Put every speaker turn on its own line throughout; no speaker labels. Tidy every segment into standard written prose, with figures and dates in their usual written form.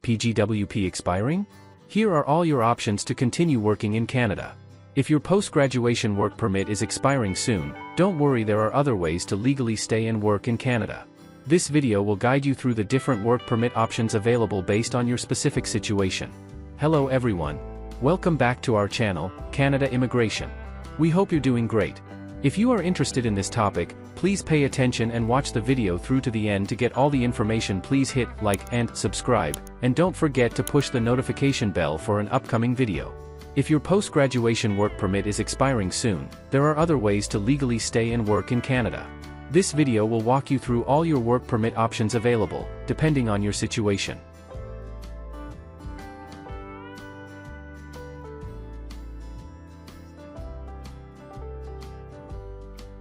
PGWP expiring? Here are all your options to continue working in Canada. If your post-graduation work permit is expiring soon, don't worry, there are other ways to legally stay and work in Canada. This video will guide you through the different work permit options available based on your specific situation. Hello everyone. Welcome back to our channel, Canada Immigration. We hope you're doing great. If you are interested in this topic, please pay attention and watch the video through to the end to get all the information. Please hit like and subscribe, and don't forget to push the notification bell for an upcoming video. If your post-graduation work permit is expiring soon, there are other ways to legally stay and work in Canada. This video will walk you through all your work permit options available, depending on your situation.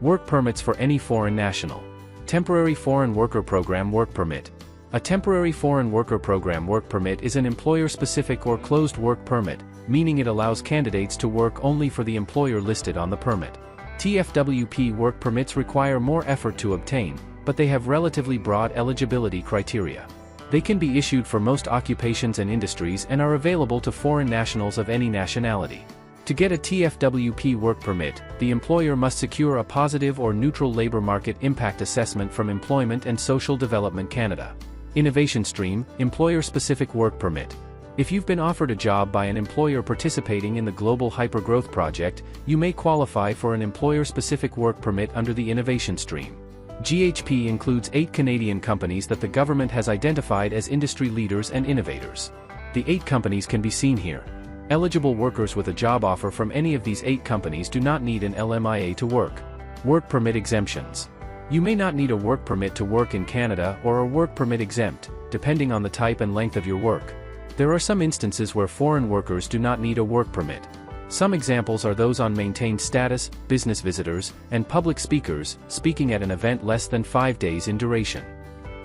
Work permits for any foreign national. Temporary Foreign Worker Program Work Permit. A temporary foreign worker program work permit is an employer-specific or closed work permit, meaning it allows candidates to work only for the employer listed on the permit. TFWP work permits require more effort to obtain, but they have relatively broad eligibility criteria. They can be issued for most occupations and industries and are available to foreign nationals of any nationality. To get a TFWP work permit, the employer must secure a positive or neutral labor market impact assessment from Employment and Social Development Canada. Innovation Stream, Employer-Specific Work Permit. If you've been offered a job by an employer participating in the Global Hypergrowth Project, you may qualify for an employer-specific work permit under the Innovation Stream. GHP includes 8 Canadian companies that the government has identified as industry leaders and innovators. The 8 companies can be seen here. Eligible workers with a job offer from any of these 8 companies do not need an LMIA to work. Work permit exemptions. You may not need a work permit to work in Canada or a work permit exempt, depending on the type and length of your work. There are some instances where foreign workers do not need a work permit. Some examples are those on maintained status, business visitors, and public speakers, speaking at an event less than 5 days in duration.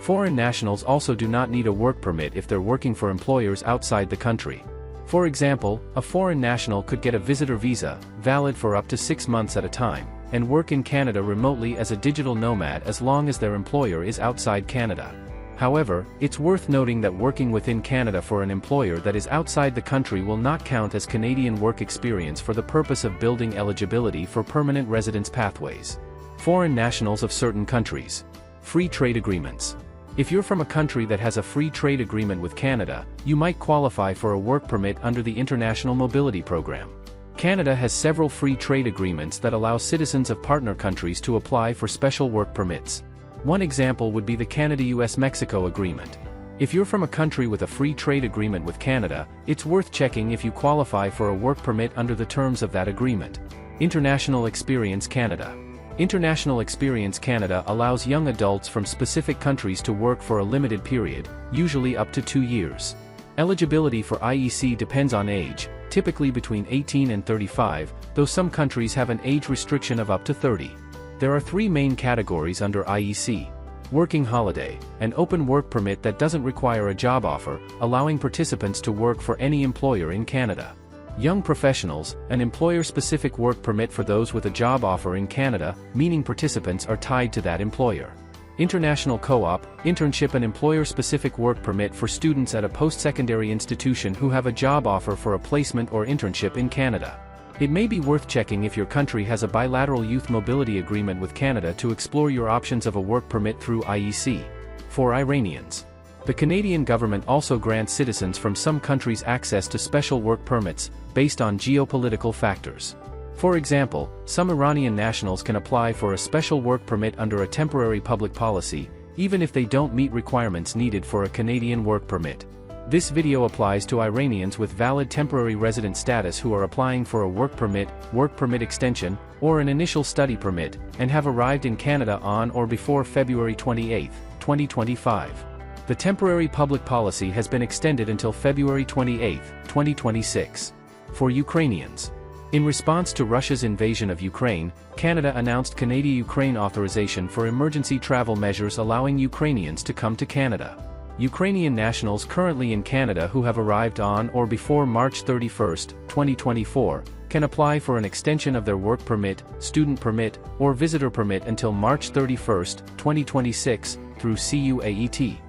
Foreign nationals also do not need a work permit if they're working for employers outside the country. For example, a foreign national could get a visitor visa, valid for up to 6 months at a time, and work in Canada remotely as a digital nomad as long as their employer is outside Canada. However, it's worth noting that working within Canada for an employer that is outside the country will not count as Canadian work experience for the purpose of building eligibility for permanent residence pathways. Foreign nationals of certain countries. Free trade agreements. If you're from a country that has a free trade agreement with Canada, you might qualify for a work permit under the International Mobility Program. Canada has several free trade agreements that allow citizens of partner countries to apply for special work permits. One example would be the Canada-US-Mexico Agreement. If you're from a country with a free trade agreement with Canada, it's worth checking if you qualify for a work permit under the terms of that agreement. International Experience Canada. International Experience Canada allows young adults from specific countries to work for a limited period, usually up to 2 years. Eligibility for IEC depends on age, typically between 18 and 35, though some countries have an age restriction of up to 30. There are 3 main categories under IEC. Working holiday, an open work permit that doesn't require a job offer, allowing participants to work for any employer in Canada. Young professionals, an employer-specific work permit for those with a job offer in Canada, meaning participants are tied to that employer. International co-op, internship, an employer-specific work permit for students at a post-secondary institution who have a job offer for a placement or internship in Canada. It may be worth checking if your country has a bilateral youth mobility agreement with Canada to explore your options of a work permit through IEC. For Iranians. The Canadian government also grants citizens from some countries access to special work permits, based on geopolitical factors. For example, some Iranian nationals can apply for a special work permit under a temporary public policy, even if they don't meet requirements needed for a Canadian work permit. This video applies to Iranians with valid temporary resident status who are applying for a work permit extension, or an initial study permit, and have arrived in Canada on or before February 28, 2025. The temporary public policy has been extended until February 28, 2026. For Ukrainians. In response to Russia's invasion of Ukraine, Canada announced Canada-Ukraine authorization for emergency travel measures allowing Ukrainians to come to Canada. Ukrainian nationals currently in Canada who have arrived on or before March 31, 2024, can apply for an extension of their work permit, student permit, or visitor permit until March 31, 2026, through CUAET.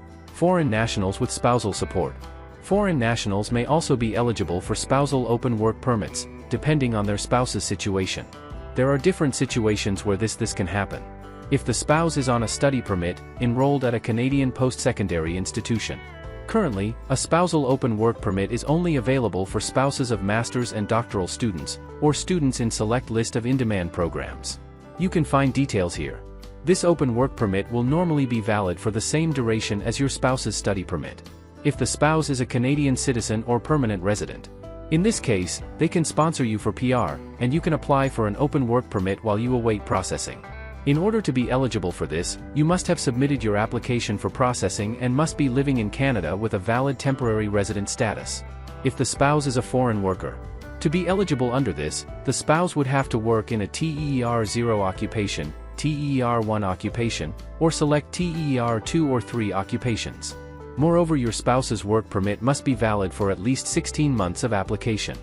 Foreign nationals with spousal support. Foreign nationals may also be eligible for spousal open work permits, depending on their spouse's situation. There are different situations where this can happen. If the spouse is on a study permit, enrolled at a Canadian post-secondary institution. Currently, a spousal open work permit is only available for spouses of master's and doctoral students, or students in select list of in-demand programs. You can find details here. This open work permit will normally be valid for the same duration as your spouse's study permit. If the spouse is a Canadian citizen or permanent resident. In this case, they can sponsor you for PR, and you can apply for an open work permit while you await processing. In order to be eligible for this, you must have submitted your application for processing and must be living in Canada with a valid temporary resident status. If the spouse is a foreign worker. To be eligible under this, the spouse would have to work in a TER 0 occupation, TER 1 occupation, or select TER 2 or 3 occupations. Moreover, your spouse's work permit must be valid for at least 16 months of application.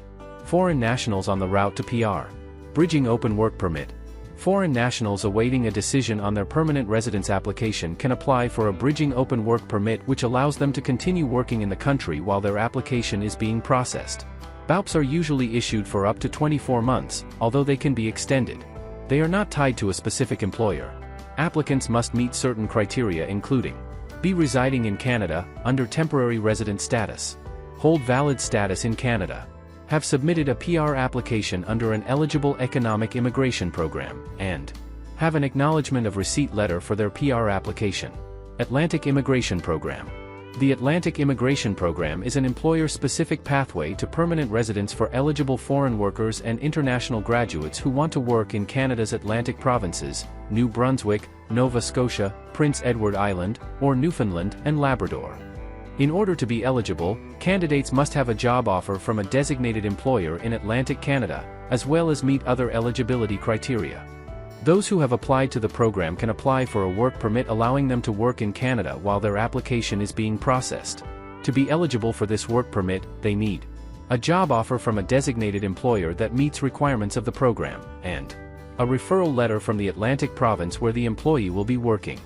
Foreign nationals on the route to PR. Bridging open work permit. Foreign nationals awaiting a decision on their permanent residence application can apply for a bridging open work permit, which allows them to continue working in the country while their application is being processed. BOPs are usually issued for up to 24 months, although they can be extended. They are not tied to a specific employer. Applicants must meet certain criteria, including be residing in Canada, under temporary resident status, hold valid status in Canada, have submitted a PR application under an eligible economic immigration program, and have an acknowledgement of receipt letter for their PR application. Atlantic Immigration Program. The Atlantic Immigration Program is an employer-specific pathway to permanent residence for eligible foreign workers and international graduates who want to work in Canada's Atlantic provinces, New Brunswick, Nova Scotia, Prince Edward Island, or Newfoundland and Labrador. In order to be eligible, candidates must have a job offer from a designated employer in Atlantic Canada, as well as meet other eligibility criteria. Those who have applied to the program can apply for a work permit allowing them to work in Canada while their application is being processed. To be eligible for this work permit, they need a job offer from a designated employer that meets requirements of the program, and a referral letter from the Atlantic province where the employee will be working.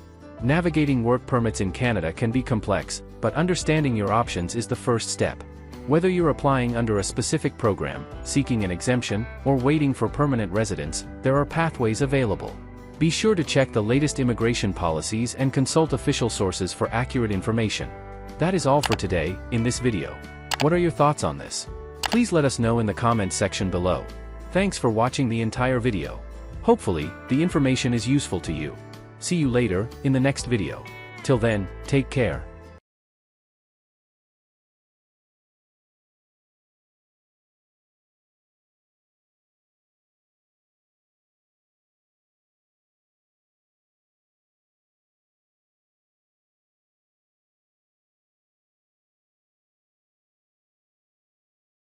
Navigating work permits in Canada can be complex, but understanding your options is the first step. Whether you're applying under a specific program, seeking an exemption, or waiting for permanent residence, there are pathways available. Be sure to check the latest immigration policies and consult official sources for accurate information. That is all for today, in this video. What are your thoughts on this? Please let us know in the comments section below. Thanks for watching the entire video. Hopefully, the information is useful to you. See you later, in the next video. Till then, take care.